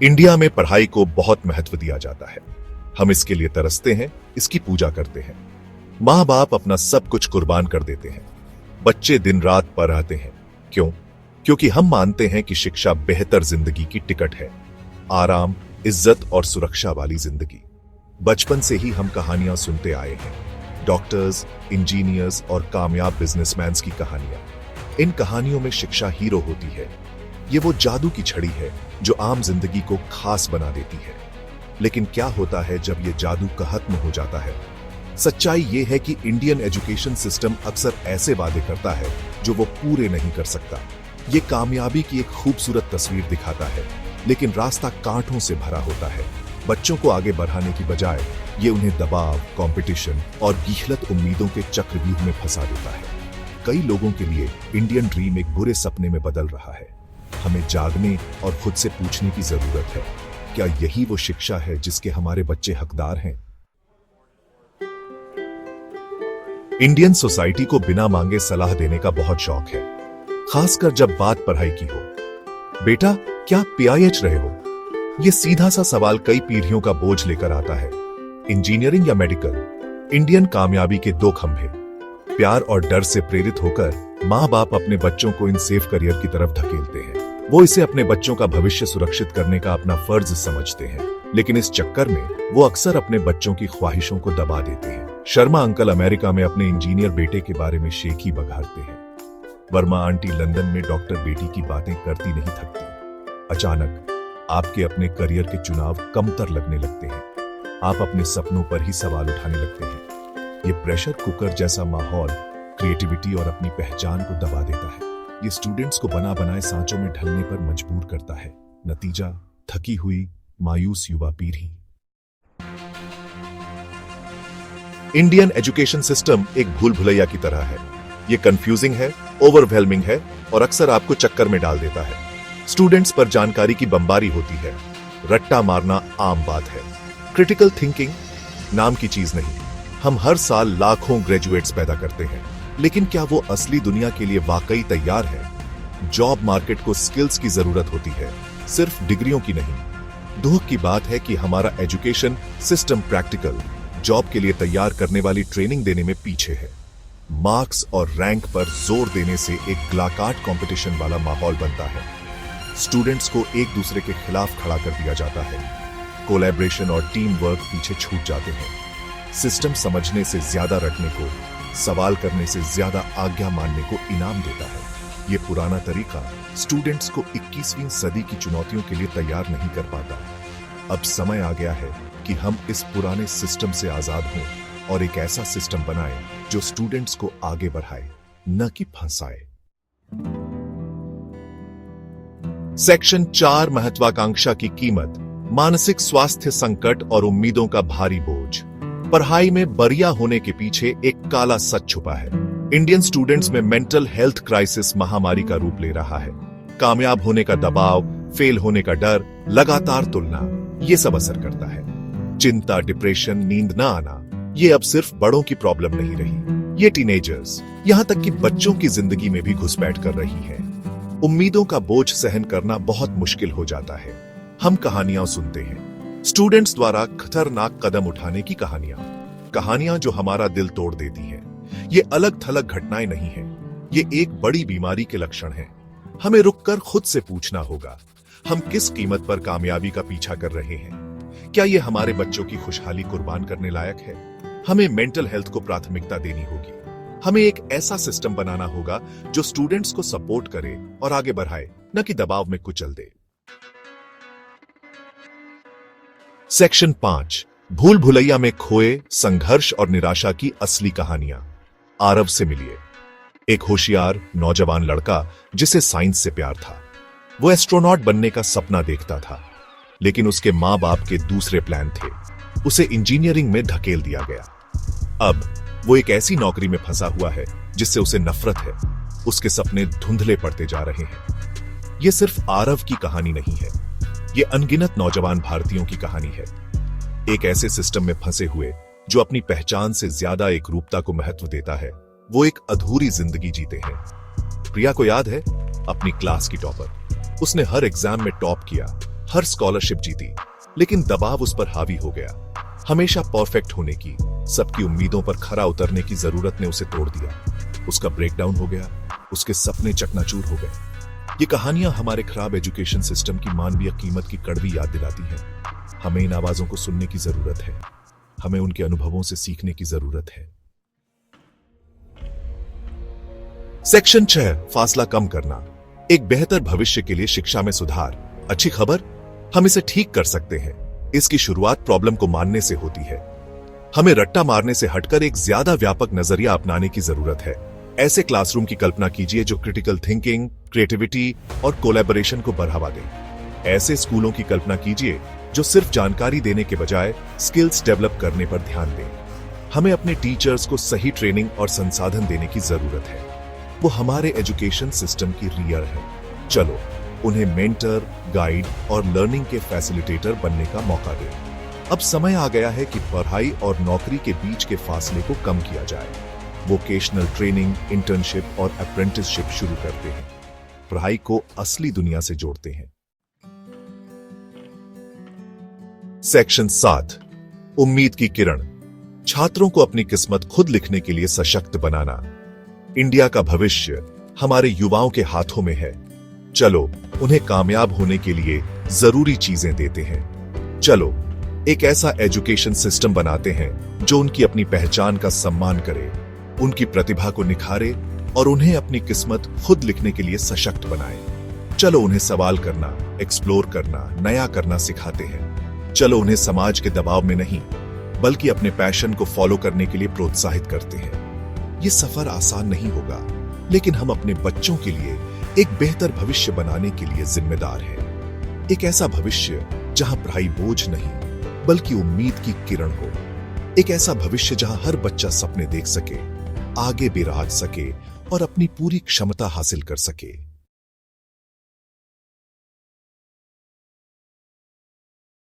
India में पढ़ाई को बहुत महत्व दिया जाता है। हम इसके लिए तरसते हैं, इसकी पूजा करते हैं। माँ बाप अपना सब कुछ कुर्बान कर देते हैं। बच्चे दिन रात पढ़ते हैं। क्यों? क्योंकि हम मानते हैं कि शिक्षा बेहतर जिंदगी की टिकट है। आराम, इज्जत और सुरक्षा वाली जिंदगी। बचपन से ही हम कहानियां सुनते आए हैं, डॉक्टर्स, इंजीनियर्स और कामयाब बिजनेसमैन की कहानियां। इन कहानियों में शिक्षा हीरो होती है। ये वो जादू की छड़ी है जो आम जिंदगी को खास बना देती है। लेकिन क्या होता है जब ये जादू खत्म हो जाता है? सच्चाई ये है कि इंडियन एजुकेशन सिस्टम अक्सर ऐसे वादे करता है जो वो पूरे नहीं कर सकता। ये कामयाबी की एक खूबसूरत तस्वीर दिखाता है, लेकिन रास्ता कांटों से भरा होता है। बच्चों को आगे बढ़ाने की बजाय ये उन्हें दबाव, कंपटीशन और गीहलत उम्मीदों के चक्रव्यूह में फंसा देता है। कई लोगों के लिए इंडियन ड्रीम एक बुरे सपने में बदल रहा है। हमें जागने और खुद से पूछने की जरूरत है, क्या यही वो शिक्षा है जिसके हमारे बच्चे हकदार हैं? इंडियन सोसाइटी को बिना मांगे सलाह देने का बहुत शौक है, खासकर जब बात पढ़ाई की हो। बेटा, क्या पीआईएच रहे हो? यह सीधा सा सवाल कई पीढ़ियों का बोझ लेकर आता है। इंजीनियरिंग या मेडिकल? इंडियन कामयाबी के दो खंभे। प्यार और डर से प्रेरित होकर माँ बाप अपने बच्चों को इन सेफ करियर की तरफ धकेलते हैं। वो इसे अपने बच्चों का भविष्य सुरक्षित करने का अपना फर्ज समझते हैं, लेकिन इस चक्कर में वो अक्सर अपने बच्चों की ख्वाहिशों को दबा देते हैं। शर्मा अंकल अमेरिका में अपने इंजीनियर बेटे के बारे में शेखी बघारते हैं। वर्मा आंटी लंदन में डॉक्टर बेटी की बातें करती नहीं थकती। अचानक आपके अपने करियर के चुनाव कमतर लगने लगते हैं। आप अपने सपनों पर ही सवाल उठाने लगते हैं। ये प्रेशर कुकर जैसा माहौल क्रिएटिविटी और अपनी पहचान को दबा देता है। ये स्टूडेंट्स को बना बनाए सांचों में ढलने पर मजबूर करता है। नतीजा, थकी हुई, मायूस युवा पीढ़ी। इंडियन एजुकेशन सिस्टम एक भूल भुलैया की तरह है। ये कंफ्यूजिंग है, ओवरवेलमिंग है और अक्सर आपको चक्कर में डाल देता है। स्टूडेंट्स पर जानकारी की बमबारी होती है। रट्टा मारना आम बात है। क्रिटिकल थिंकिंग नाम की चीज नहीं। हम हर साल लाखों ग्रेजुएट्स पैदा करते हैं, लेकिन क्या वो असली दुनिया के लिए वाकई तैयार है? जॉब मार्केट को स्किल्स की जरूरत होती है, सिर्फ डिग्रियों की नहीं। दुख की बात है कि हमारा एजुकेशन सिस्टम प्रैक्टिकल जॉब के लिए तैयार करने वाली ट्रेनिंग देने में पीछे है। मार्क्स और रैंक पर जोर देने से एक ग्लाकाट कंपटीशन वाला माहौल बनता है। स्टूडेंट्स को एक दूसरे के खिलाफ खड़ा कर दिया जाता है। कोलैबोरेशन और टीम वर्क पीछे छूट जाते हैं। सिस्टम समझने से ज्यादा रटने को, सवाल करने से ज्यादा आज्ञा मानने को इनाम देता है। ये पुराना तरीका स्टूडेंट्स को 21वीं सदी की चुनौतियों के लिए तैयार नहीं कर पाता। अब समय आ गया है कि हम इस पुराने सिस्टम से आजाद हों और एक ऐसा सिस्टम बनाएं जो स्टूडेंट्स को आगे बढ़ाए, न कि फंसाए। सेक्शन 4, महत्वाकांक्षा की कीमत। मानसिक स्वास्थ्य संकट और उम्मीदों का भारी बोझ। पढ़ाई में बढ़िया होने के पीछे एक काला सच छुपा है। इंडियन स्टूडेंट्स में मेंटल हेल्थ क्राइसिस महामारी का रूप ले रहा है। कामयाब होने का दबाव, फेल होने का डर, लगातार तुलना, ये सब असर करता है। चिंता, डिप्रेशन, नींद न आना, ये अब सिर्फ बड़ों की प्रॉब्लम नहीं रही। ये टीनेजर्स, यहां तक कि बच्चों की जिंदगी में भी घुसपैठ कर रही है। उम्मीदों का बोझ सहन करना बहुत मुश्किल हो जाता है। हम कहानियां सुनते हैं, स्टूडेंट्स द्वारा खतरनाक कदम उठाने की कहानियां जो हमारा दिल तोड़ देती हैं। ये अलग थलग घटनाएं नहीं हैं, ये एक बड़ी बीमारी के लक्षण हैं। हमें रुककर खुद से पूछना होगा, हम किस कीमत पर कामयाबी का पीछा कर रहे हैं? क्या ये हमारे बच्चों की खुशहाली कुर्बान करने लायक है? हमें मेंटल हेल्थ को प्राथमिकता देनी होगी। हमें एक ऐसा सिस्टम बनाना होगा जो स्टूडेंट्स को सपोर्ट करे और आगे बढ़ाए, न कि दबाव में कुचल दे। सेक्शन 5, भूल भुलैया में खोए, संघर्ष और निराशा की असली कहानियां। आरव से मिलिए। एक होशियार नौजवान लड़का जिसे साइंस से प्यार था। वो एस्ट्रोनॉट बनने का सपना देखता था, लेकिन उसके मां बाप के दूसरे प्लान थे। उसे इंजीनियरिंग में धकेल दिया गया। अब वो एक ऐसी नौकरी में फंसा हुआ है जिससे उसे नफरत है। उसके सपने धुंधले पड़ते जा रहे हैं। ये सिर्फ आरव की कहानी नहीं है, ये अनगिनत नौजवान भारतीयों की कहानी है। एक ऐसे सिस्टम में फंसे हुए जो अपनी पहचान से ज्यादा एक रूपता को महत्व देता है। वो एक अधूरी जिंदगी जीते हैं। प्रिया को याद है, अपनी क्लास की टॉपर। उसने हर एग्जाम में टॉप किया, हर स्कॉलरशिप जीती, लेकिन दबाव उस पर हावी हो गया। हमेशा परफेक्ट होने की, सबकी उम्मीदों पर खरा उतरने की जरूरत ने उसे तोड़ दिया। उसका ब्रेकडाउन हो गया, उसके सपने चकनाचूर हो गए। ये कहानियां हमारे खराब एजुकेशन सिस्टम की मानवीय कीमत की कड़वी याद दिलाती हैं। हमें इन आवाजों को सुनने की जरूरत है, हमें उनके अनुभवों से सीखने की जरूरत है। सेक्शन 6, फासला कम करना। एक बेहतर भविष्य के लिए शिक्षा में सुधार। अच्छी खबर, हम इसे ठीक कर सकते हैं। इसकी शुरुआत प्रॉब्लम को मानने से होती है। हमें रट्टा मारने से हटकर एक ज्यादा व्यापक नजरिया अपनाने की जरूरत है। ऐसे क्लासरूम की कल्पना कीजिए जो क्रिटिकल थिंकिंग, क्रिएटिविटी और कोलैबोरेशन को बढ़ावा दे। ऐसे स्कूलों की कल्पना कीजिए जो सिर्फ जानकारी देने के बजाय स्किल्स डेवलप करने पर ध्यान दें। हमें अपने टीचर्स को सही ट्रेनिंग और संसाधन देने की जरूरत है। वो हमारे एजुकेशन सिस्टम की रीढ़ है। चलो उन्हें मेंटर, गाइड और लर्निंग के फैसिलिटेटर बनने का मौका दें। अब समय आ गया है कि पढ़ाई और नौकरी के बीच के फासले को कम किया जाए। वोकेशनल ट्रेनिंग, इंटर्नशिप और अप्रेंटिसशिप शुरू करते हैं। पढ़ाई को असली दुनिया से जोड़ते हैं। सेक्शन 7, उम्मीद की किरण। छात्रों को अपनी किस्मत खुद लिखने के लिए सशक्त बनाना। इंडिया का भविष्य हमारे युवाओं के हाथों में है। चलो उन्हें कामयाब होने के लिए जरूरी चीजें देते हैं। चलो एक ऐसा एजुकेशन सिस्टम बनाते हैं जो उनकी अपनी पहचान का सम्मान करे, उनकी प्रतिभा को निखारे और उन्हें अपनी किस्मत खुद लिखने के लिए सशक्त बनाए। चलो उन्हें सवाल करना, एक्सप्लोर करना, नया करना सिखाते हैं। चलो उन्हें समाज के दबाव में नहीं, बल्कि अपने पैशन को फॉलो करने के लिए प्रोत्साहित करते हैं। ये सफर आसान नहीं होगा, लेकिन हम अपने बच्चों के लिए एक बेहतर भविष्य बनाने के लिए जिम्मेदार हैं। एक ऐसा भविष्य जहां पढ़ाई बोझ नहीं, बल्कि उम्मीद की किरण हो। एक ऐसा भविष्य जहां हर बच्चा सपने देख सके, आगे भी राज सके और अपनी पूरी क्षमता हासिल कर सके।